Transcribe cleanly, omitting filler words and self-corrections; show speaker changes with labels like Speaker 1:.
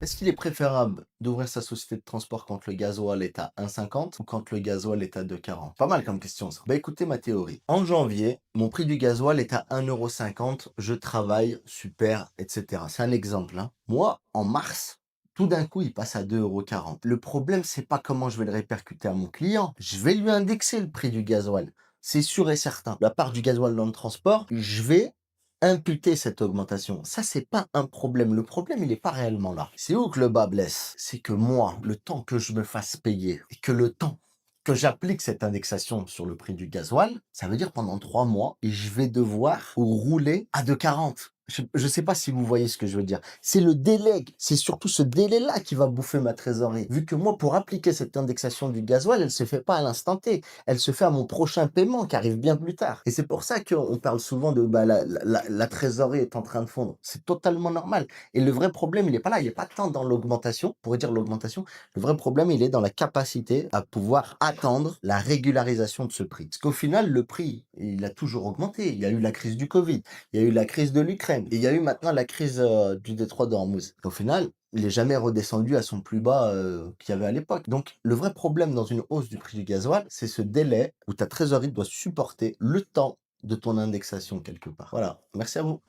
Speaker 1: Est-ce qu'il est préférable d'ouvrir sa société de transport quand le gasoil est à 1,50 ou quand le gasoil est à 2,40? Pas mal comme question ça. Bah écoutez ma théorie. En janvier, mon prix du gasoil est à 1,50 €, je travaille, super, etc. C'est un exemple, hein. Moi, en mars, tout d'un coup, il passe à 2,40 €. Le problème, c'est pas comment je vais le répercuter à mon client. Je vais lui indexer le prix du gasoil. C'est sûr et certain. La part du gasoil dans le transport, je vais imputer cette augmentation. Ça, c'est pas un problème. Le problème, il est pas réellement là. C'est où que le bas blesse? C'est que moi, le temps que je me fasse payer et que le temps que j'applique cette indexation sur le prix du gasoil, ça veut dire pendant 3 mois et je vais devoir rouler à 2,40. Je sais pas si vous voyez ce que je veux dire. C'est le délai, c'est surtout ce délai-là qui va bouffer ma trésorerie. Vu que moi, pour appliquer cette indexation du gasoil, elle se fait pas à l'instant T. Elle se fait à mon prochain paiement qui arrive bien plus tard. Et c'est pour ça qu'on parle souvent de bah, la trésorerie est en train de fondre. C'est totalement normal. Et le vrai problème, il n'est pas là. Il n'est pas tant dans l'augmentation, on pourrait dire l'augmentation. Le vrai problème, il est dans la capacité à pouvoir attendre la régularisation de ce prix. Parce qu'au final, le prix, il a toujours augmenté. Il y a eu la crise du Covid, il y a eu la crise de l'Ukraine, et il y a eu maintenant la crise du détroit d'Ormuz. Au final, il est jamais redescendu à son plus bas qu'il y avait à l'époque. Donc, le vrai problème dans une hausse du prix du gasoil, c'est ce délai où ta trésorerie doit supporter le temps de ton indexation quelque part. Voilà. Merci à vous.